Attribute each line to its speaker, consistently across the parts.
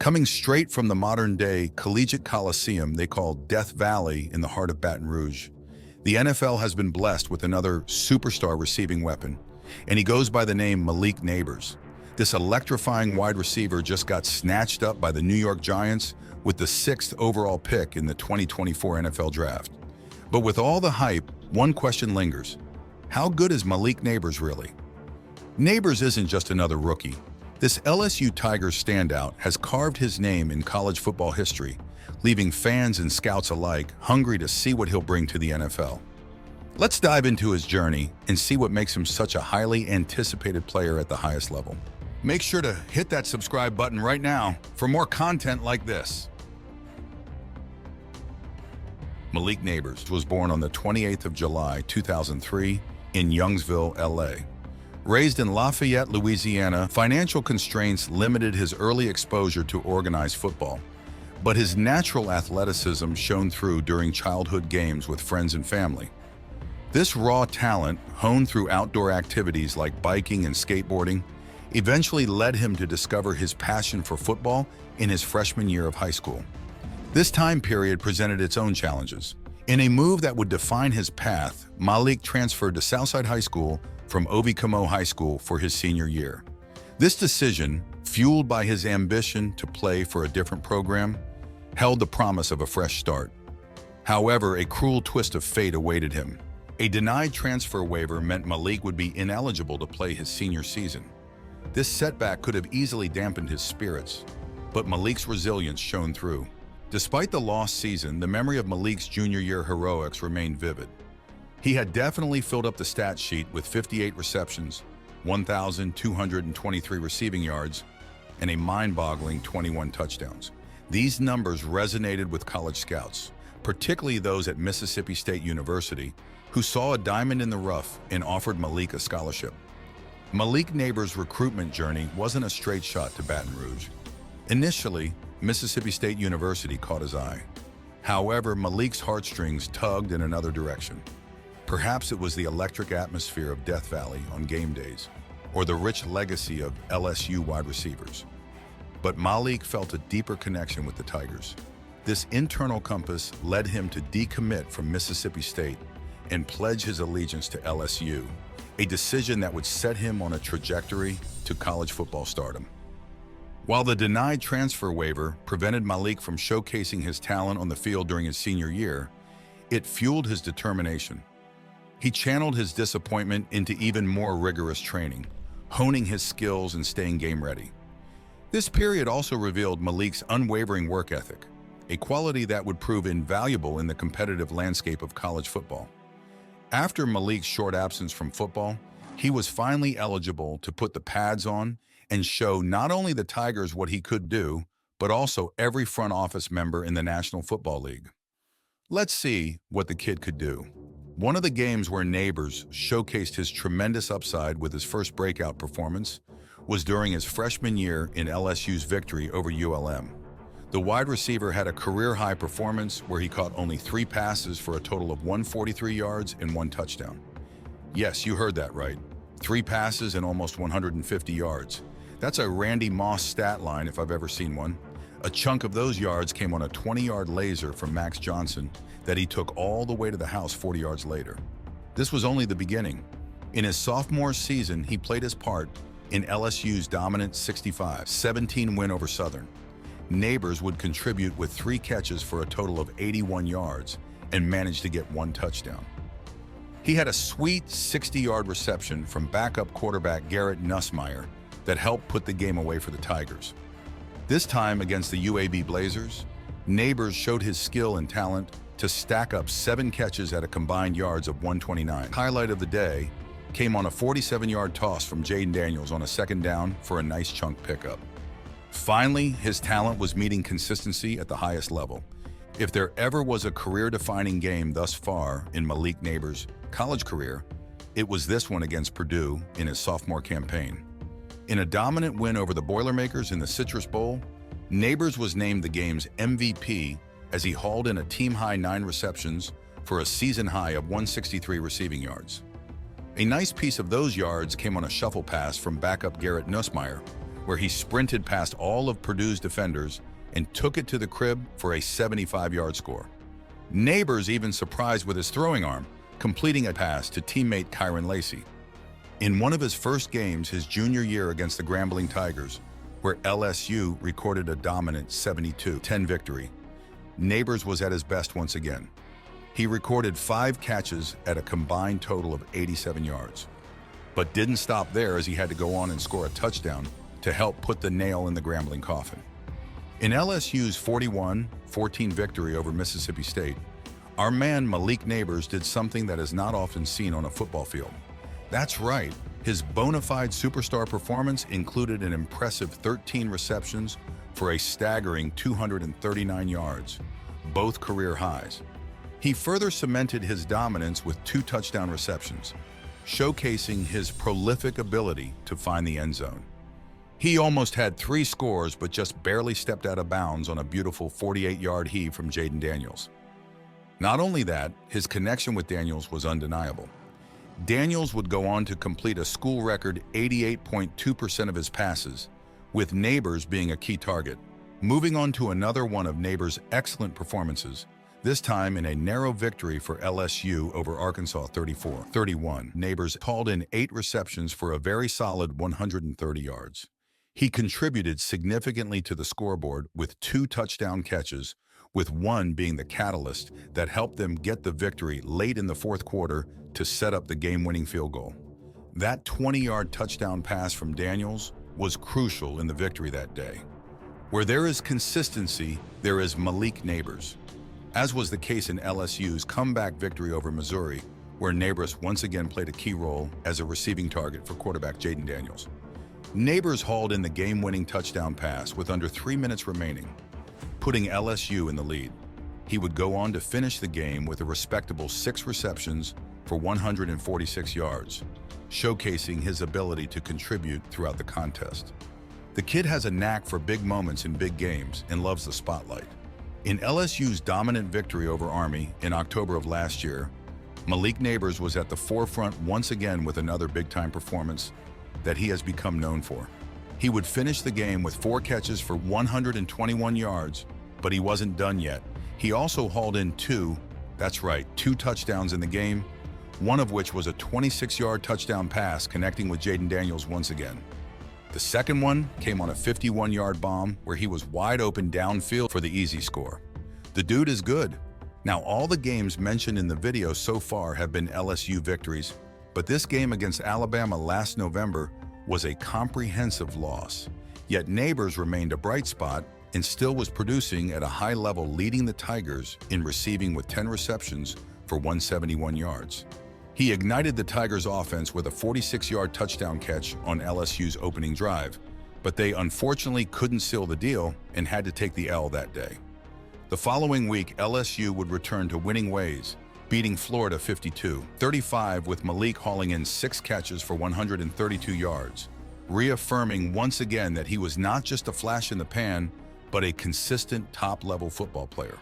Speaker 1: Coming straight from the modern-day collegiate coliseum they call Death Valley in the heart of Baton Rouge, the NFL has been blessed with another superstar receiving weapon, and he goes by the name Malik Nabers. This electrifying wide receiver just got snatched up by the New York Giants with the 6th overall pick in the 2024 NFL Draft. But with all the hype, one question lingers. How good is Malik Nabers really? Nabers isn't just another rookie. This LSU Tiger standout has carved his name in college football history, leaving fans and scouts alike hungry to see what he'll bring to the NFL. Let's dive into his journey and see what makes him such a highly anticipated player at the highest level. Make sure to hit that subscribe button right now for more content like this. Malik Nabers was born on the 28th of July, 2003 in Youngsville, LA. Raised in Lafayette, Louisiana, financial constraints limited his early exposure to organized football, but his natural athleticism shone through during childhood games with friends and family. This raw talent, honed through outdoor activities like biking and skateboarding, eventually led him to discover his passion for football in his freshman year of high school. This time period presented its own challenges. In a move that would define his path, Malik transferred to Southside High School from Ovi High School for his senior year. This decision, fueled by his ambition to play for a different program, held the promise of a fresh start. However, a cruel twist of fate awaited him. A denied transfer waiver meant Malik would be ineligible to play his senior season. This setback could have easily dampened his spirits, but Malik's resilience shone through. Despite the lost season, the memory of Malik's junior year heroics remained vivid. He had definitely filled up the stat sheet with 58 receptions, 1,223 receiving yards, and a mind-boggling 21 touchdowns. These numbers resonated with college scouts, particularly those at Mississippi State University, who saw a diamond in the rough and offered Malik a scholarship. Malik Nabers' recruitment journey wasn't a straight shot to Baton Rouge. Initially, Mississippi State University caught his eye. However, Malik's heartstrings tugged in another direction. Perhaps it was the electric atmosphere of Death Valley on game days, or the rich legacy of LSU wide receivers. But Malik felt a deeper connection with the Tigers. This internal compass led him to decommit from Mississippi State and pledge his allegiance to LSU, a decision that would set him on a trajectory to college football stardom. While the denied transfer waiver prevented Malik from showcasing his talent on the field during his senior year, it fueled his determination. He channeled his disappointment into even more rigorous training, honing his skills and staying game ready. This period also revealed Malik's unwavering work ethic, a quality that would prove invaluable in the competitive landscape of college football. After Malik's short absence from football, he was finally eligible to put the pads on and show not only the Tigers what he could do, but also every front office member in the National Football League. Let's see what the kid could do. One of the games where Nabers showcased his tremendous upside with his first breakout performance was during his freshman year in LSU's victory over ULM. The wide receiver had a career-high performance where he caught only 3 passes for a total of 143 yards and 1 touchdown. Yes, you heard that right. 3 passes and almost 150 yards. That's a Randy Moss stat line if I've ever seen one. A chunk of those yards came on a 20-yard laser from Max Johnson that he took all the way to the house 40 yards later. This was only the beginning. In his sophomore season, he played his part in LSU's dominant 65-17 win over Southern. Nabers would contribute with 3 catches for a total of 81 yards and managed to get 1 touchdown. He had a sweet 60-yard reception from backup quarterback Garrett Nussmeier that helped put the game away for the Tigers. This time against the UAB Blazers, Nabers showed his skill and talent to stack up 7 catches at a combined yards of 129. Highlight of the day came on a 47-yard toss from Jaden Daniels on a 2nd down for a nice chunk pickup. Finally, his talent was meeting consistency at the highest level. If there ever was a career-defining game thus far in Malik Nabers' college career, it was this one against Purdue in his sophomore campaign. In a dominant win over the Boilermakers in the Citrus Bowl, Nabers was named the game's MVP as he hauled in a team-high 9 receptions for a season high of 163 receiving yards. A nice piece of those yards came on a shuffle pass from backup Garrett Nussmeier, where he sprinted past all of Purdue's defenders and took it to the crib for a 75-yard score. Nabers even surprised with his throwing arm, completing a pass to teammate Kyron Lacey. In one of his first games his junior year against the Grambling Tigers, where LSU recorded a dominant 72-10 victory, Nabers was at his best once again. He recorded 5 catches at a combined total of 87 yards, but didn't stop there as he had to go on and score a touchdown to help put the nail in the Grambling coffin. In LSU's 41-14 victory over Mississippi State, our man Malik Nabers did something that is not often seen on a football field. That's right, his bona fide superstar performance included an impressive 13 receptions for a staggering 239 yards, both career highs. He further cemented his dominance with 2 touchdown receptions, showcasing his prolific ability to find the end zone. He almost had 3 scores but just barely stepped out of bounds on a beautiful 48-yard heave from Jaden Daniels. Not only that, his connection with Daniels was undeniable. Daniels would go on to complete a school record 88.2% of his passes, with Nabers being a key target. Moving on to another one of Nabers' excellent performances, this time in a narrow victory for LSU over Arkansas 34-31. Nabers hauled in 8 receptions for a very solid 130 yards. He contributed significantly to the scoreboard with 2 touchdown catches, with one being the catalyst that helped them get the victory late in the fourth quarter to set up the game-winning field goal. That 20-yard touchdown pass from Daniels was crucial in the victory that day. Where there is consistency, there is Malik Nabers, as was the case in LSU's comeback victory over Missouri, where Nabers once again played a key role as a receiving target for quarterback Jaden Daniels. Nabers hauled in the game-winning touchdown pass with under 3 minutes remaining, putting LSU in the lead. He would go on to finish the game with a respectable 6 receptions for 146 yards, showcasing his ability to contribute throughout the contest. The kid has a knack for big moments in big games and loves the spotlight. In LSU's dominant victory over Army in October of last year, Malik Nabers was at the forefront once again with another big-time performance that he has become known for. He would finish the game with 4 catches for 121 yards, but he wasn't done yet. He also hauled in 2 touchdowns in the game, one of which was a 26-yard touchdown pass connecting with Jaden Daniels once again. The second one came on a 51-yard bomb where he was wide open downfield for the easy score. The dude is good. Now, all the games mentioned in the video so far have been LSU victories, but this game against Alabama last November was a comprehensive loss. Yet Nabers remained a bright spot and still was producing at a high level, leading the Tigers in receiving with 10 receptions for 171 yards. He ignited the Tigers' offense with a 46-yard touchdown catch on LSU's opening drive, but they unfortunately couldn't seal the deal and had to take the L that day. The following week, LSU would return to winning ways, beating Florida 52-35 with Malik hauling in 6 catches for 132 yards, reaffirming once again that he was not just a flash in the pan, but a consistent top-level football player.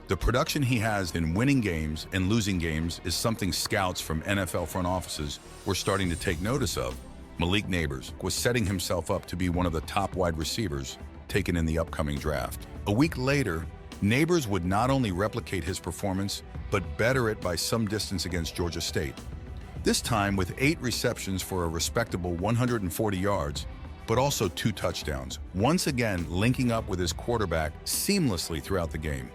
Speaker 1: The production he has in winning games and losing games is something scouts from NFL front offices were starting to take notice of. Malik Nabers was setting himself up to be one of the top wide receivers taken in the upcoming draft. A week later, Nabers would not only replicate his performance, but better it by some distance against Georgia State. This time with 8 receptions for a respectable 140 yards, but also 2 touchdowns, once again linking up with his quarterback seamlessly throughout the game.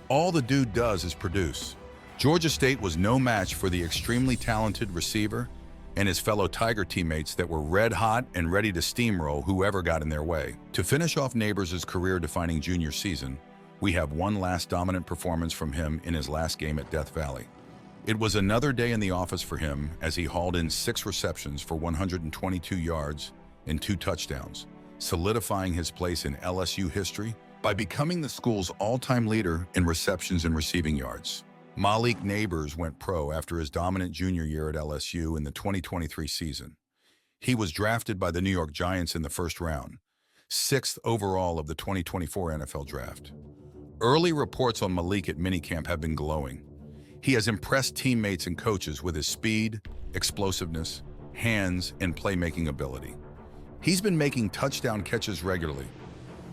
Speaker 1: All the dude does is produce. Georgia State was no match for the extremely talented receiver and his fellow Tiger teammates that were red hot and ready to steamroll whoever got in their way. To finish off Nabers' career-defining junior season, we have one last dominant performance from him in his last game at Death Valley. It was another day in the office for him as he hauled in 6 receptions for 122 yards and 2 touchdowns, solidifying his place in LSU history by becoming the school's all-time leader in receptions and receiving yards. Malik Nabers went pro after his dominant junior year at LSU in the 2023 season. He was drafted by the New York Giants in the first round, 6th overall of the 2024 NFL Draft. Early reports on Malik at minicamp have been glowing. He has impressed teammates and coaches with his speed, explosiveness, hands, and playmaking ability. He's been making touchdown catches regularly.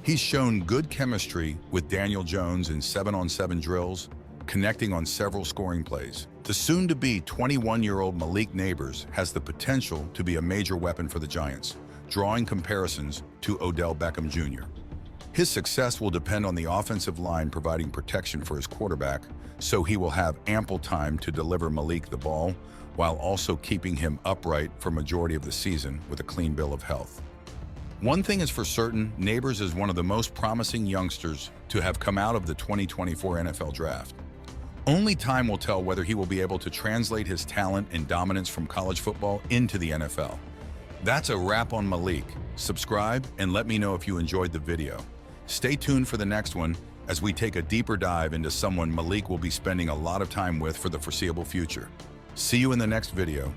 Speaker 1: He's shown good chemistry with Daniel Jones in 7-on-7 drills, connecting on several scoring plays. The soon-to-be 21-year-old Malik Nabers has the potential to be a major weapon for the Giants, drawing comparisons to Odell Beckham Jr. His success will depend on the offensive line providing protection for his quarterback, so he will have ample time to deliver Malik the ball while also keeping him upright for majority of the season with a clean bill of health. One thing is for certain, Nabers is one of the most promising youngsters to have come out of the 2024 NFL Draft. Only time will tell whether he will be able to translate his talent and dominance from college football into the NFL. That's a wrap on Malik. Subscribe and let me know if you enjoyed the video. Stay tuned for the next one as we take a deeper dive into someone Malik will be spending a lot of time with for the foreseeable future. See you in the next video.